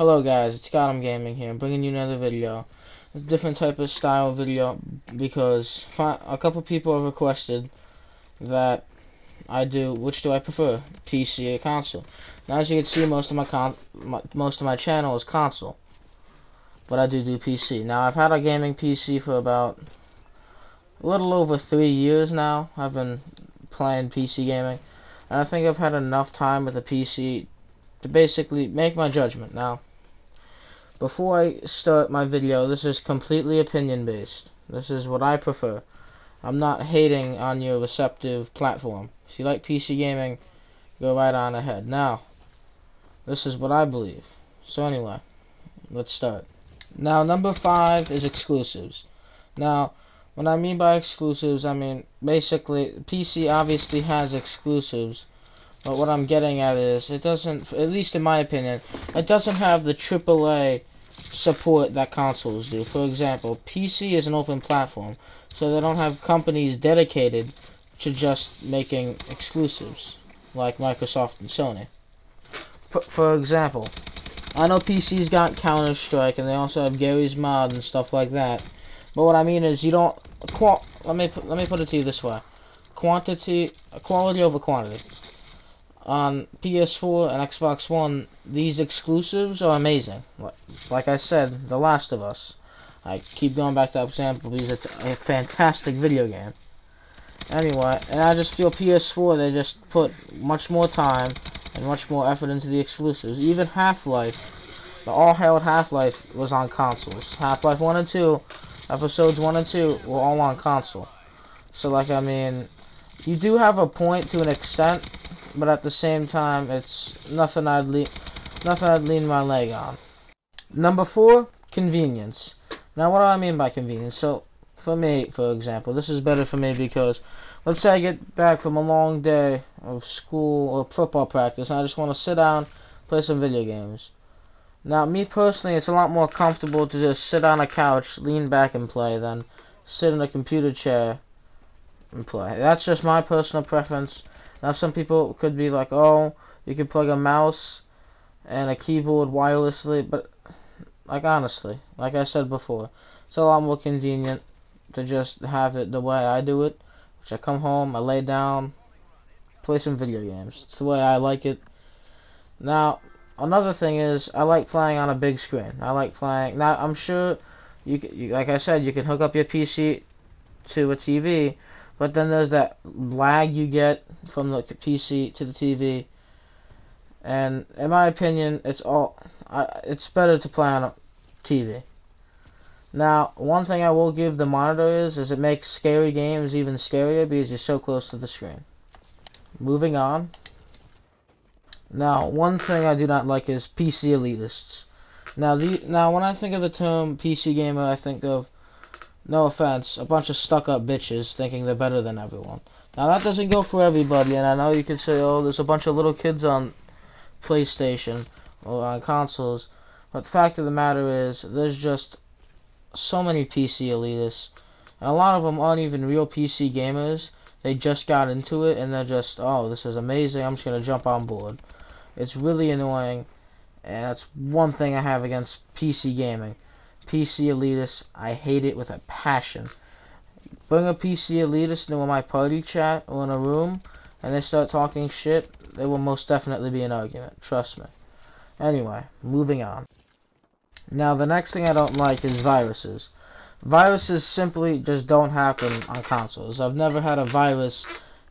Hello guys, it's Gotham Gaming here. I'm bringing you another video. It's a different type of style video because a couple people have requested that I do which do I prefer, PC or console. Now as you can see, most of my channel is console, but I do PC. Now I've had a gaming PC for about a little over 3 years now. I've been playing PC gaming, and I think I've had enough time with a PC to basically make my judgment. Now, before I start my video, this is completely opinion based. This is what I prefer. I'm not hating on your receptive platform. If you like PC gaming, go right on ahead. Now, this is what I believe. So anyway, let's start. Now, number 5 is exclusives. Now, what I mean by exclusives, I mean basically PC obviously has exclusives, but what I'm getting at is it doesn't, at least in my opinion, it doesn't have the AAA support that consoles do. For example, PC is an open platform, so they don't have companies dedicated to just making exclusives like Microsoft and Sony. For example, I know PC's got Counter-Strike and they also have Gary's Mod and stuff like that. But what I mean is you don't let me put it to you this way. Quality over quantity. On PS4 and Xbox One, these exclusives are amazing. Like I said, The Last of Us. I keep going back to that example because it's a fantastic video game. Anyway, and I just feel PS4, they just put much more time and much more effort into the exclusives. Even Half-Life, the all-hailed Half-Life was on consoles. Half-Life 1 and 2, episodes 1 and 2 were all on console. So, like, I mean, you do have a point to an extent, but at the same time, it's nothing I'd lean my leg on. Number 4, convenience. Now, what do I mean by convenience? So, for me, for example, this is better for me because, let's say I get back from a long day of school or football practice, and I just want to sit down, play some video games. Now, me personally, it's a lot more comfortable to just sit on a couch, lean back and play, than sit in a computer chair and play. That's just my personal preference. Now, some people could be like, oh, you can plug a mouse and a keyboard wirelessly, but, like, honestly, like I said before, it's a lot more convenient to just have it the way I do it, which I come home, I lay down, play some video games. It's the way I like it. Now, another thing is, I like playing on a big screen. I like playing, now, I'm sure, like I said, you can hook up your PC to a TV, but then there's that lag you get from the PC to the TV, and in my opinion, it's better to play on a TV. Now, one thing I will give the monitor is it makes scary games even scarier because you're so close to the screen. Moving on. Now, one thing I do not like is PC elitists. Now when I think of the term PC gamer, I think of, no offense, a bunch of stuck-up bitches thinking they're better than everyone. Now, that doesn't go for everybody, and I know you could say, oh, there's a bunch of little kids on PlayStation or on consoles, but the fact of the matter is, there's just so many PC elitists, and a lot of them aren't even real PC gamers. They just got into it, and they're just, oh, this is amazing, I'm just going to jump on board. It's really annoying, and that's one thing I have against PC gaming. PC elitists, I hate it with a passion. Bring a PC elitist into my party chat or in a room, and they start talking shit, there will most definitely be an argument. Trust me. Anyway, moving on. Now, the next thing I don't like is viruses. Viruses simply just don't happen on consoles. I've never had a virus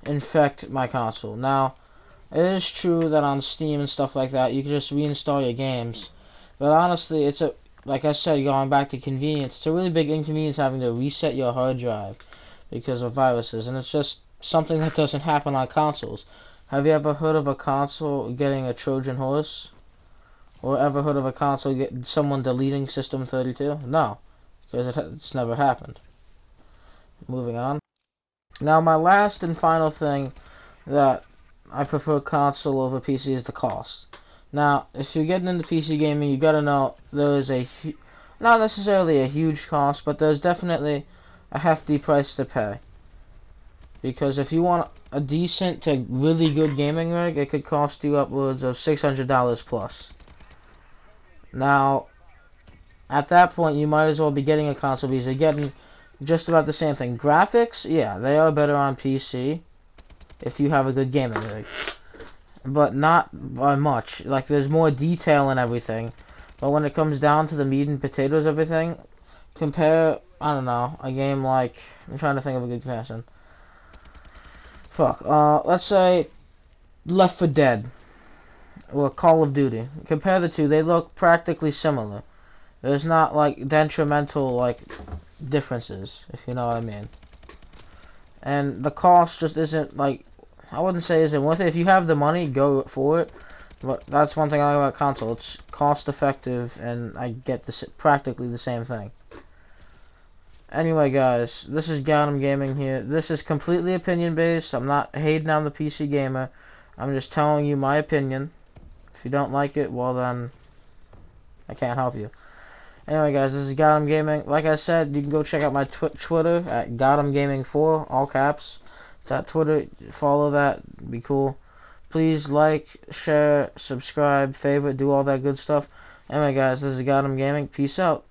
infect my console. Now, it is true that on Steam and stuff like that, you can just reinstall your games. But honestly, like I said, going back to convenience, it's a really big inconvenience having to reset your hard drive because of viruses, and it's just something that doesn't happen on consoles. Have you ever heard of a console getting a Trojan horse? Or ever heard of a console getting someone deleting System 32? No, because it's never happened. Moving on. Now, my last and final thing that I prefer console over PC is the cost. Now, if you're getting into PC gaming, you gotta know there is not necessarily a huge cost, but there's definitely a hefty price to pay. Because if you want a decent to really good gaming rig, it could cost you upwards of $600 plus. Now, at that point, you might as well be getting a console because you're getting just about the same thing. Graphics, yeah, they are better on PC if you have a good gaming rig, but not by much. Like, there's more detail and everything, but when it comes down to the meat and potatoes of everything, compare, I don't know, a game like, I'm trying to think of a good comparison. Let's say Left 4 Dead or Call of Duty. Compare the two, they look practically similar. There's not, like, detrimental, like, differences, if you know what I mean. And the cost just isn't, like, I wouldn't say isn't worth it. If you have the money, go for it. But that's one thing I like about console. It's cost effective, and I get practically the same thing. Anyway, guys, this is Gotham Gaming here. This is completely opinion based. I'm not hating on the PC gamer. I'm just telling you my opinion. If you don't like it, well then, I can't help you. Anyway, guys, this is Gotham Gaming. Like I said, you can go check out my Twitter at GothamGaming4, all caps. It's at Twitter. Follow that. Be cool. Please like, share, subscribe, favorite, do all that good stuff. Anyway, guys, this is Gotham Gaming. Peace out.